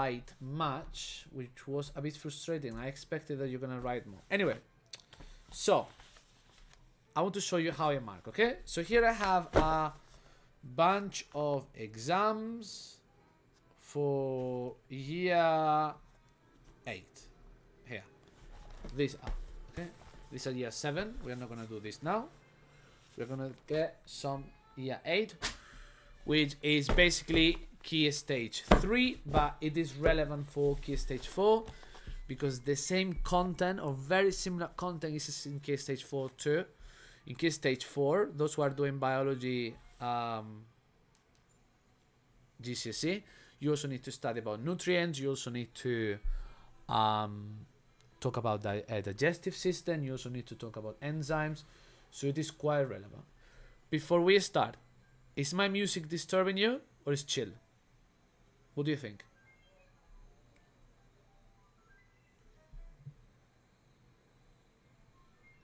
write much, which was a bit frustrating. I expected that you're gonna write more. Anyway, so I want to show you how I mark, okay? So here I have a bunch of exams for year 8. Here. These are, okay? These are year 7. We're not gonna do this now. We're gonna get some year 8, which is basically Key Stage 3, but it is relevant for Key Stage 4 because the same content or very similar content is in Key Stage 4 too. In Key Stage 4, those who are doing biology GCSE, you also need to study about nutrients. You also need to talk about the digestive system. You also need to talk about enzymes. So it is quite relevant. Before we start, is my music disturbing you or is chill? What do you think?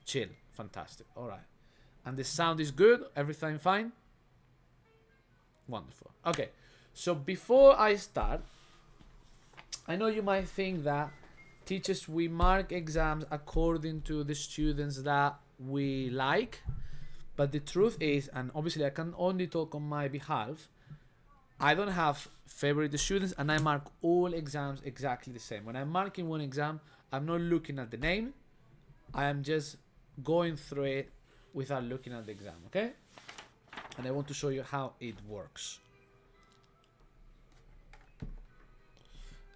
Chill. Fantastic. All right. And the sound is good? Everything fine? Wonderful. Okay. So before I start, I know you might think that teachers, we mark exams according to the students that we like. But the truth is, and obviously I can only talk on my behalf, I don't have favorite students and I mark all exams exactly the same. When I'm marking one exam, I'm not looking at the name. I am just going through it without looking at the exam, okay? And I want to show you how it works.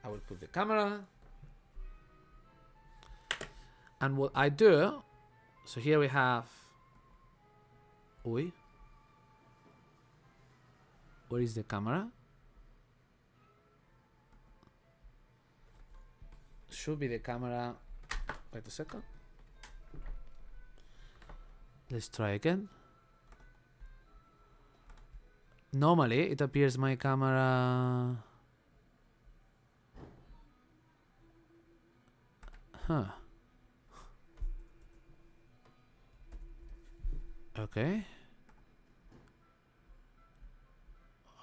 I will put the camera. And what I do, so here we have, where is the camera? Should be the camera. Wait a second. Let's try again. Normally it appears my camera. Huh. Okay.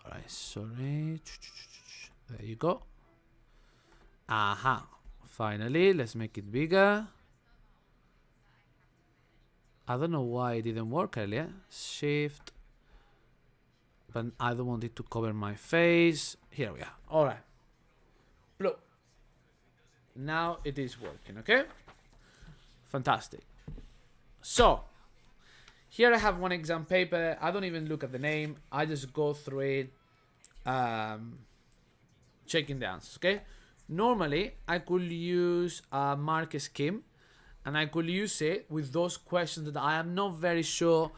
Alright, sorry. There you go. Aha. Finally, let's make it bigger. I don't know why it didn't work earlier. Shift. But I don't want it to cover my face. Here we are. Alright. Look. Now it is working, okay? Fantastic. So, here I have one exam paper. I don't even look at the name. I just go through it, checking the answers, okay? Normally, I could use a mark scheme and I could use it with those questions that I am not very sure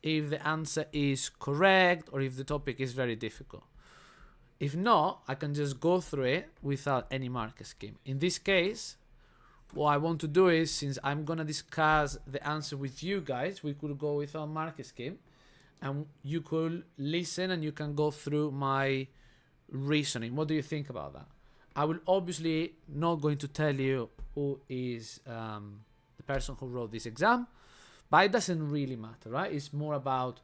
if the answer is correct or if the topic is very difficult. If not, I can just go through it without any mark scheme. In this case, what I want to do is, since I'm going to discuss the answer with you guys, we could go without mark scheme and you could listen and you can go through my reasoning. What do you think about that? I will obviously not going to tell you who is the person who wrote this exam, but it doesn't really matter, right? It's more about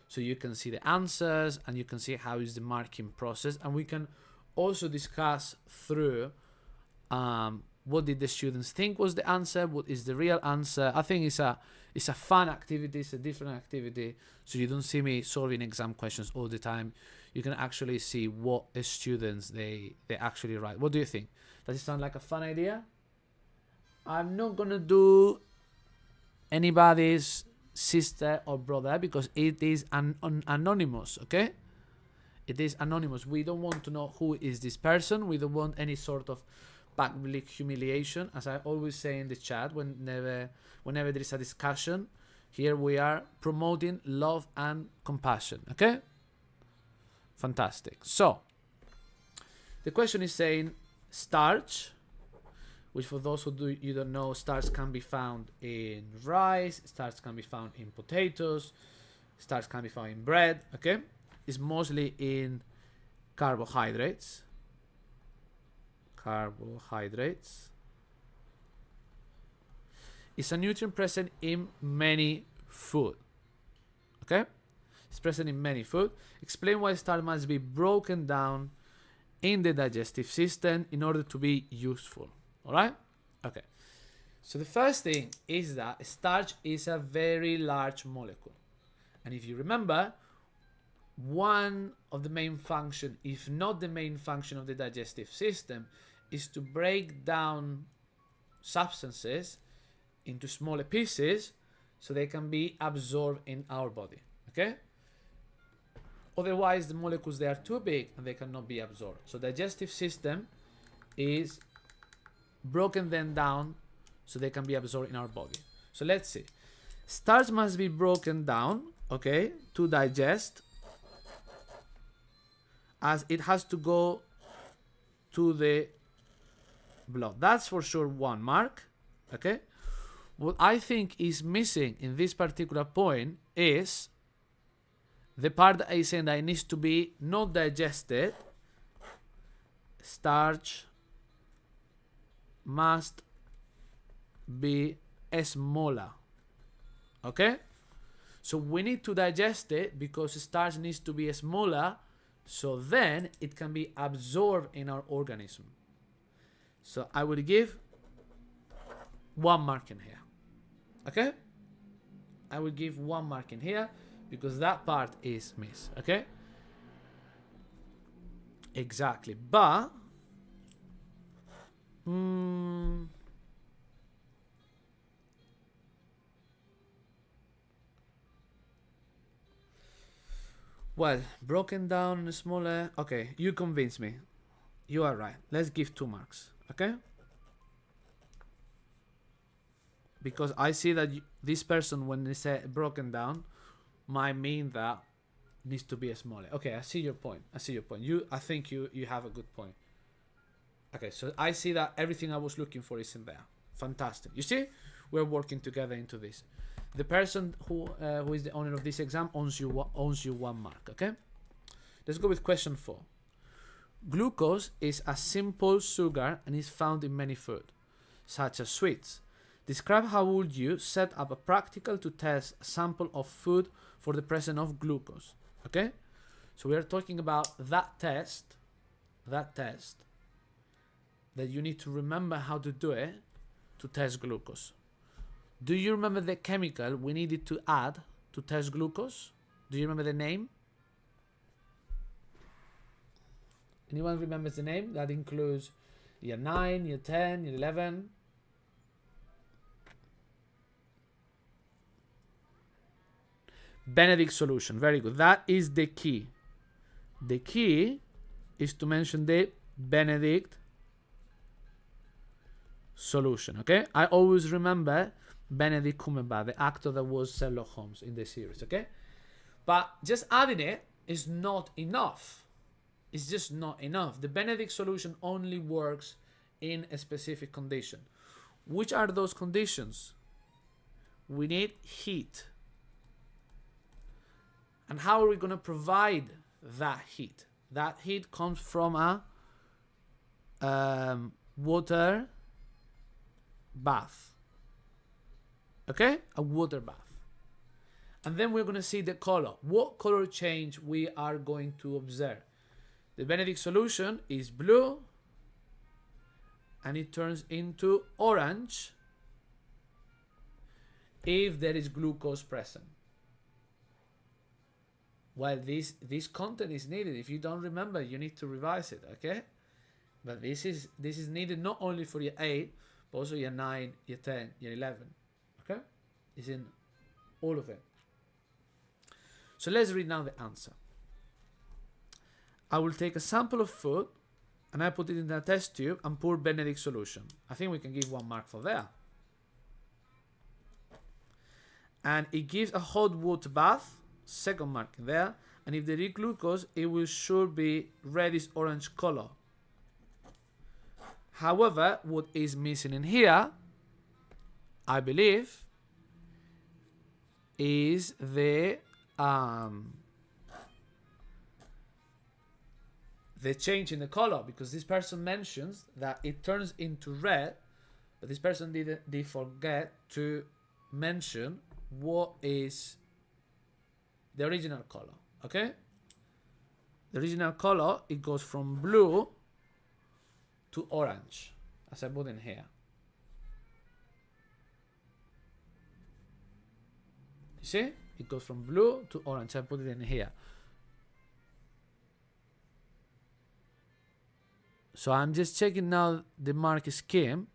so you can see the answers and you can see how is the marking process, and we can also discuss through what did the students think was the answer, what is the real answer. I think it's a fun activity, it's a different activity, so you don't see me solving exam questions all the time. You can actually see what the students they actually write. What do you think? Does it sound like a fun idea? I'm not gonna do anybody's sister or brother because it is anonymous, okay? It is anonymous. We don't want to know who is this person. We don't want any sort of public humiliation. As I always say in the chat, whenever there is a discussion, here we are promoting love and compassion, okay? Fantastic. So, the question is saying starch, which for those who you don't know, starch can be found in rice, starch can be found in potatoes, starch can be found in bread, okay? It's mostly in carbohydrates. Carbohydrates. It's a nutrient present in many food, okay? It's present in many food. Explain why starch must be broken down in the digestive system in order to be useful. All right? Okay. So the first thing is that starch is a very large molecule. And if you remember, one of the main function, if not the main function of the digestive system, is to break down substances into smaller pieces so they can be absorbed in our body. Okay? Otherwise, the molecules, they are too big and they cannot be absorbed. So digestive system is broken them down so they can be absorbed in our body. So let's see. Starch must be broken down, okay, to digest, as it has to go to the blood. That's for sure one mark, okay? What I think is missing in this particular point is the part that is saying that it needs to be not digested. Starch must be smaller. Okay? So we need to digest it because starch needs to be smaller, so then it can be absorbed in our organism. So I will give 1 mark in here. Okay? I will give 1 mark in here because that part is missed. Okay? Exactly. But well, broken down in smaller. Okay, you convinced me. You are right. Let's give 2 marks. Okay? Because I see that this person, when they say broken down, might mean that needs to be smaller. Okay, I see your point. I see your point. I think you have a good point. Okay, so I see that everything I was looking for is in there. Fantastic. You see, we're working together into this. The person who is the owner of this exam owns you 1 mark. Okay. Let's go with question 4. Glucose is a simple sugar and is found in many food, such as sweets. Describe how would you set up a practical to test a sample of food for the presence of glucose. Okay. So we are talking about that test that you need to remember how to do it to test glucose. Do you remember the chemical we needed to add to test glucose? Do you remember the name? Anyone remembers the name? That includes year 9, year 10, year 11. Benedict solution. Very good. That is the key. The key is to mention the Benedict solution. Okay? I always remember Benedict Cumberbatch, the actor that was Sherlock Holmes in the series. Okay? But just adding it is not enough. It's just not enough. The Benedict solution only works in a specific condition. Which are those conditions? We need heat. And how are we going to provide that heat? That heat comes from a water bath. Okay? A water bath. And then we're going to see the color. What color change we are going to observe? The Benedict solution is blue and it turns into orange if there is glucose present. Well, this content is needed. If you don't remember, you need to revise it, okay? But this is needed not only for year 8, but also year 9, year 10, year 11, okay? It's in all of it. So let's read now the answer. I will take a sample of food and I put it in a test tube and pour Benedict solution. I think we can give 1 mark for that. And it gives a hot water bath, 2nd mark there. And if there is glucose, it will sure be reddish orange color. However, what is missing in here, I believe, is the change in the color, because this person mentions that it turns into red, but this person did forget to mention what is the original color. Okay, The original color, it goes from blue to orange, as I put in here. You see? It goes from blue to orange. I put it in here. So I'm just checking now the mark scheme.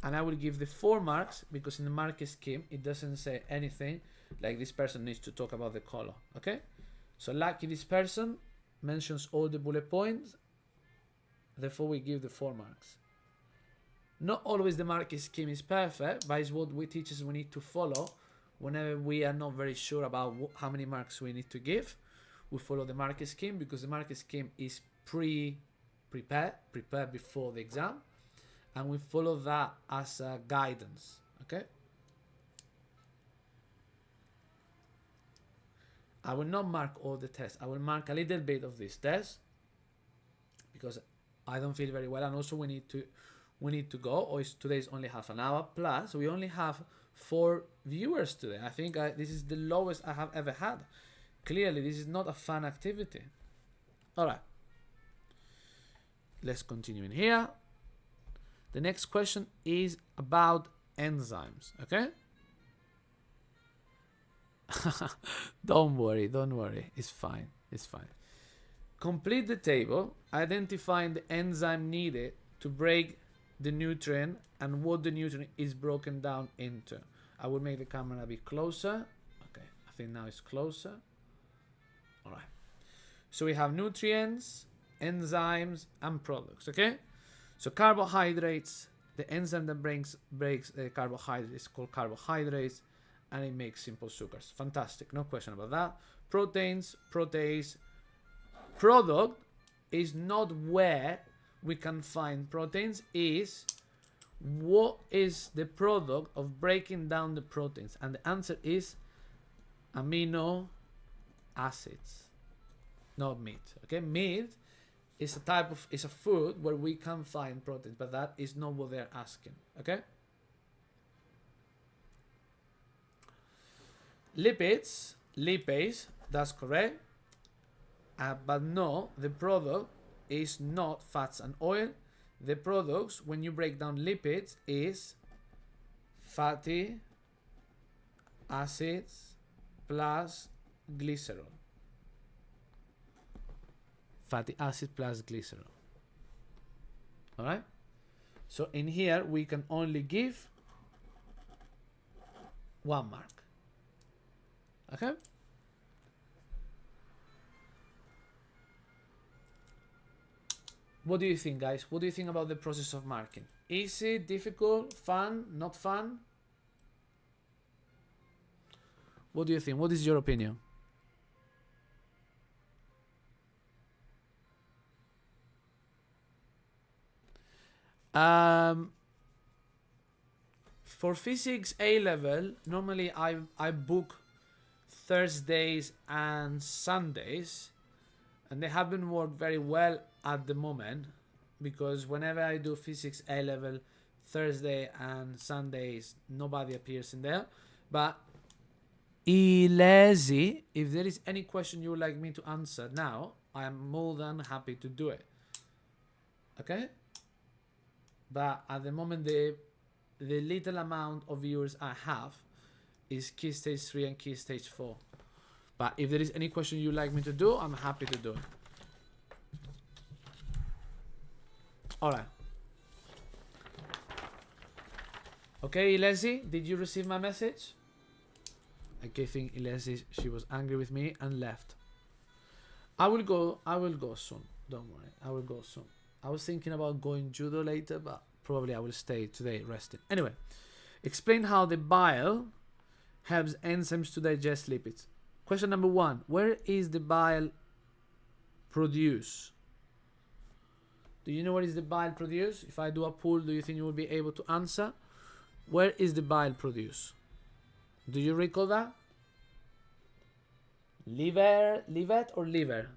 And I will give the 4 marks because in the mark scheme, it doesn't say anything like this person needs to talk about the color. Okay? So lucky this person mentions all the bullet points. Therefore, we give the 4 marks. Not always the mark scheme is perfect, but it's what we teachers we need to follow whenever we are not very sure about how many marks we need to give. We follow the mark scheme because the mark scheme is prepared before the exam, and we follow that as a guidance. Okay. I will not mark all the tests. I will mark a little bit of this test because I don't feel very well, and also we need to go. Or today is only half an hour. Plus, we only have 4 viewers today. I think this is the lowest I have ever had. Clearly, this is not a fun activity. All right. Let's continue in here. The next question is about enzymes. Okay. Don't worry. It's fine. Complete the table, identifying the enzyme needed to break the nutrient and what the nutrient is broken down into. I will make the camera a bit closer. Okay, I think now it's closer. All right. So we have nutrients, enzymes, and products. Okay. So carbohydrates, the enzyme that breaks carbohydrates is called carbohydrates, and it makes simple sugars. Fantastic, no question about that. Proteins, protease. Product is not where we can find proteins, is what is the product of breaking down the proteins, and the answer is amino acids, not meat. Okay, meat is a food where we can find proteins, but that is not what they're asking. Okay. Lipids, lipase, that's correct. But no, the product is not fats and oil. The products, when you break down lipids, is fatty acids plus glycerol. Fatty acid plus glycerol. All right. So in here we can only give 1 mark. Okay. What do you think, guys? What do you think about the process of marking? Easy, difficult, fun, not fun? What do you think? What is your opinion? For physics A level, normally I book Thursdays and Sundays, and they haven't worked very well at the moment because whenever I do physics A level, Thursday and Sundays, nobody appears in there. But Ilezi, if there is any question you would like me to answer now, I am more than happy to do it. Okay? But at the moment, the little amount of viewers I have is Key Stage 3 and Key Stage 4. But if there is any question you'd like me to do, I'm happy to do it. Alright. Okay, Ilezi, did you receive my message? I think Ilezi, she was angry with me and left. I will go soon. Don't worry, I will go soon. I was thinking about going judo later, but probably I will stay today resting. Anyway, explain how the bile helps enzymes to digest lipids. Question number 1. Where is the bile produced? Do you know where is the bile produced? If I do a poll, do you think you will be able to answer? Where is the bile produced? Do you recall that? Liver or liver?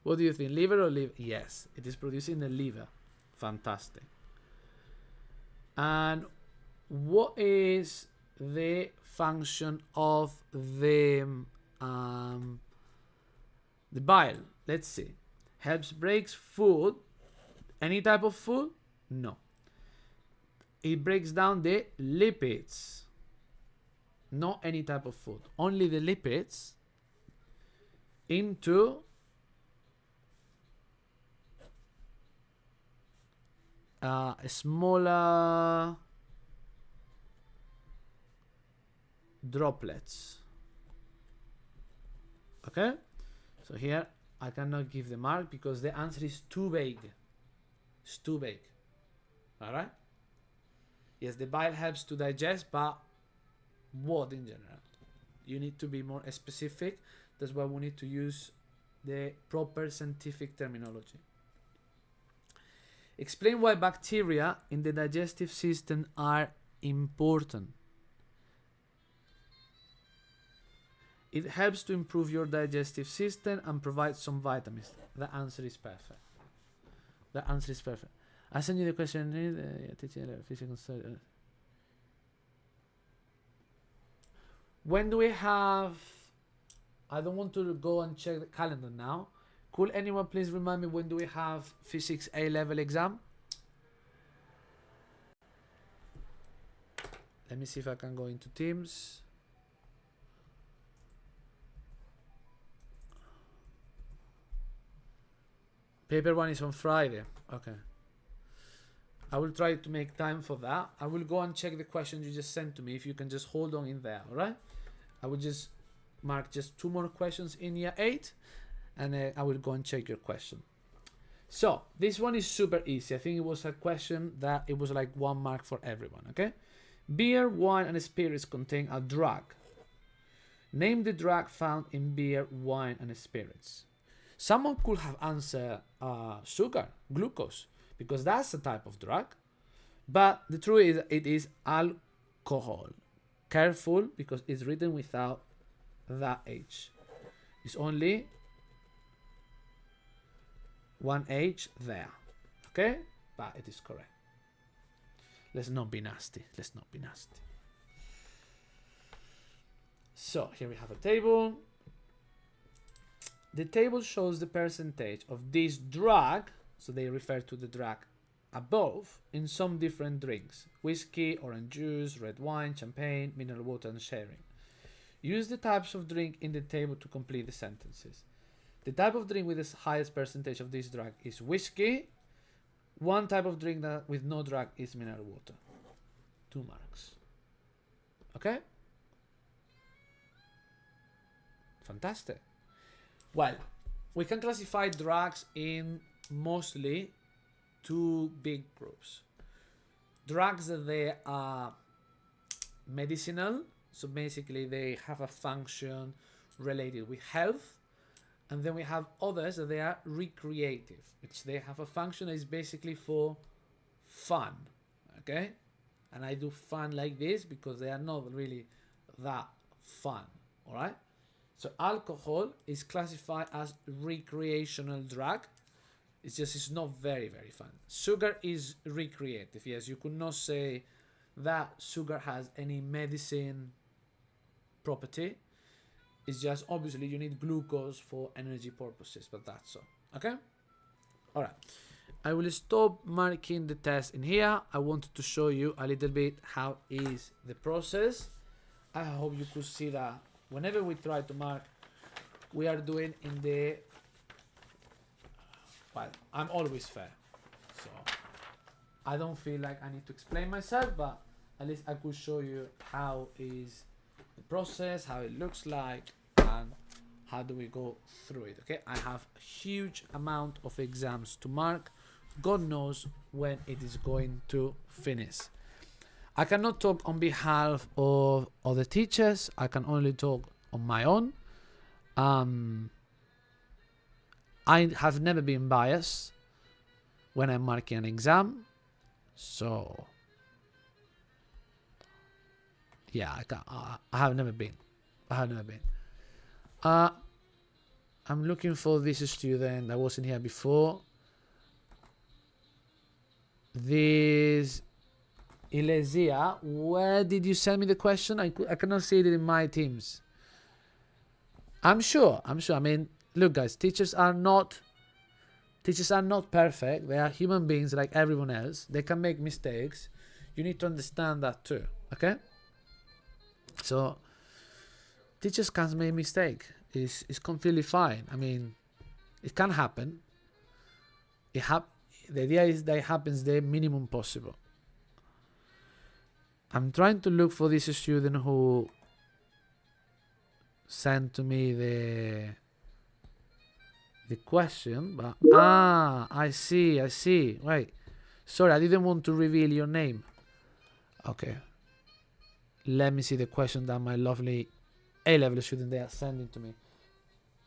What do you think? Liver or liver? Yes, it is produced in the liver. Fantastic. And what is the function of the The bile, let's see, helps breaks food. Any type of food? No. It breaks down the lipids. Not any type of food. Only the lipids into smaller droplets. Okay? So here I cannot give the mark because the answer is too vague. It's too vague. Alright? Yes, the bile helps to digest, but what in general? You need to be more specific. That's why we need to use the proper scientific terminology. Explain why bacteria in the digestive system are important. It helps to improve your digestive system and provides some vitamins. The answer is perfect. The answer is perfect. I send you the question. When do we have... I don't want to go and check the calendar now. Could anyone please remind me when do we have Physics A-level exam? Let me see if I can go into Teams. Paper 1 is on Friday. Okay. I will try to make time for that. I will go and check the questions you just sent to me. If you can just hold on in there, alright? I will just mark just 2 more questions in year 8 and I will go and check your question. So this one is super easy. I think it was a question that it was like 1 mark for everyone. Okay, beer, wine and spirits contain a drug. Name the drug found in beer, wine and spirits. Someone could have answered sugar, glucose, because that's a type of drug, but the truth is it is alcohol. Careful, because it's written without that H. It's only 1 H there. Okay? But it is correct. Let's not be nasty. Let's not be nasty. So here we have a table. The table shows the percentage of this drug, so they refer to the drug above, in some different drinks: whiskey, orange juice, red wine, champagne, mineral water and sherry. Use the types of drink in the table to complete the sentences. The type of drink with the highest percentage of this drug is whiskey. One type of drink that with no drug is mineral water. 2 marks. Okay? Fantastic. Well, we can classify drugs in mostly 2 big groups. Drugs that they are medicinal, so basically they have a function related with health, and then we have others that they are recreative, which they have a function that is basically for fun. Okay, and I do fun like this because they are not really that fun. All right. So alcohol is classified as recreational drug. It's just, it's not very, very fun. Sugar is recreative. Yes, you could not say that sugar has any medicine property. It's just, obviously, you need glucose for energy purposes, but that's all. Okay? All right. I will stop marking the test in here. I wanted to show you a little bit how is the process. I hope you could see that whenever we try to mark, we are doing in the... Well, I'm always fair, so I don't feel like I need to explain myself, but at least I could show you how is the process, how it looks like, and how do we go through it. Okay, I have a huge amount of exams to mark. God knows when it is going to finish. I cannot talk on behalf of other teachers. I can only talk on my own. I have never been biased when I'm marking an exam. So, yeah, I have never been. I have never been. I'm looking for this student that wasn't here before. This Ilesia, where did you send me the question? I cannot see it in my Teams. I'm sure. I mean, look, guys, teachers are not perfect. They are human beings like everyone else. They can make mistakes. You need to understand that too. Okay? So teachers can make mistake. It's completely fine. I mean, it can happen. The idea is that it happens the minimum possible. I'm trying to look for this student who sent to me the question, but I see. Wait, sorry, I didn't want to reveal your name. Okay, let me see the question that my lovely A-level student they are sending to me.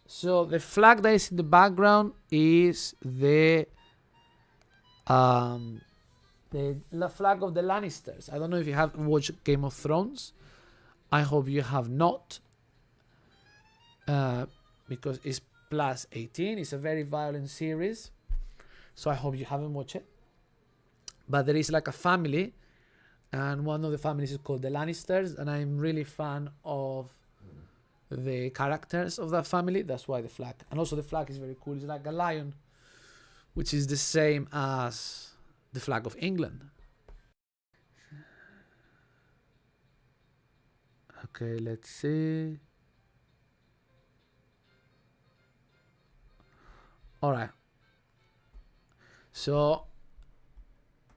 So the flag that is in the background is the flag of the Lannisters. I don't know if you have watched Game of Thrones. I hope you have not, because it's plus 18. It's a very violent series, so I hope you haven't watched it. But there is like a family, and one of the families is called the Lannisters, and I'm really fan of the characters of that family. That's why the flag, and also the flag is very cool. It's like a lion, which is the same as the flag of England. Okay, let's see. All right. So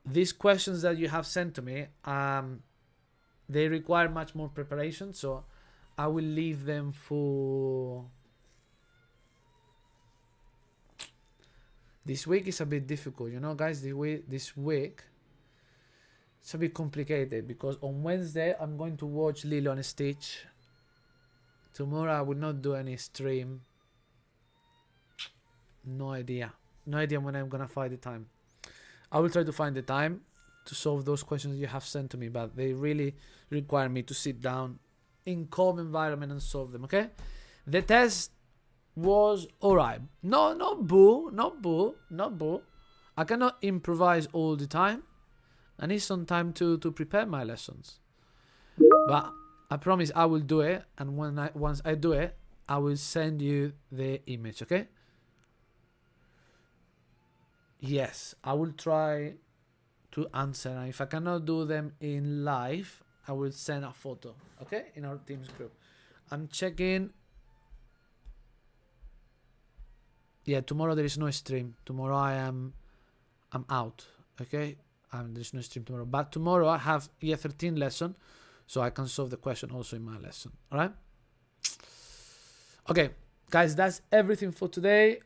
these questions that you have sent to me, they require much more preparation. So I will leave them for this week. Is a bit difficult, you know, guys. This week it's a bit complicated because on Wednesday I'm going to watch Lilo and Stitch. Tomorrow I will not do any stream. No idea when I'm gonna find the time. I will try to find the time to solve those questions you have sent to me, but they really require me to sit down in calm environment and solve them. Okay, the test was alright. Not boo. I cannot improvise all the time. I need some time to prepare my lessons, but I promise I will do it, and once I do it, I will send you the image. Okay. Yes, I will try to answer. And if I cannot do them in live, I will send a photo, okay, in our Teams group. I'm checking. Yeah, tomorrow there is no stream. Tomorrow I'm out, okay? There's no stream tomorrow. But tomorrow I have year 13 lesson, so I can solve the question also in my lesson, all right? Okay, guys, that's everything for today.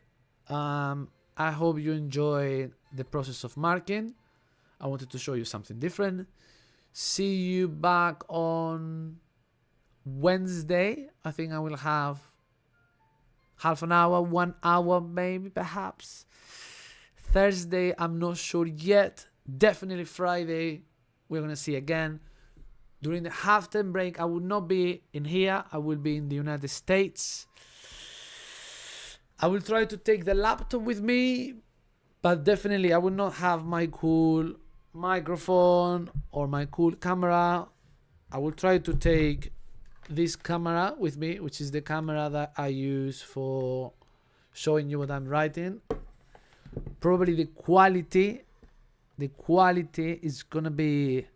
I hope you enjoy the process of marking. I wanted to show you something different. See you back on Wednesday. I think I will have half an hour, 1 hour, maybe, perhaps. Thursday, I'm not sure yet. Definitely Friday, we're going to see again. During the half-term break, I will not be in here. I will be in the United States. I will try to take the laptop with me, but definitely I will not have my cool microphone or my cool camera. I will try to take this camera with me, which is the camera that I use for showing you what I'm writing. Probably the quality is gonna be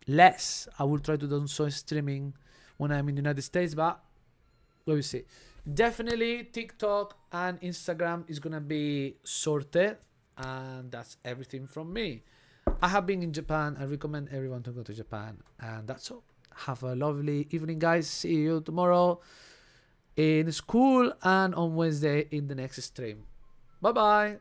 less. I will try to do some streaming when I'm in the United States, but we will see. Definitely TikTok and Instagram is gonna be sorted, and that's everything from me. I have been in Japan. I recommend everyone to go to Japan, and that's all. Have a lovely evening, guys. See you tomorrow in school and on Wednesday in the next stream. Bye bye.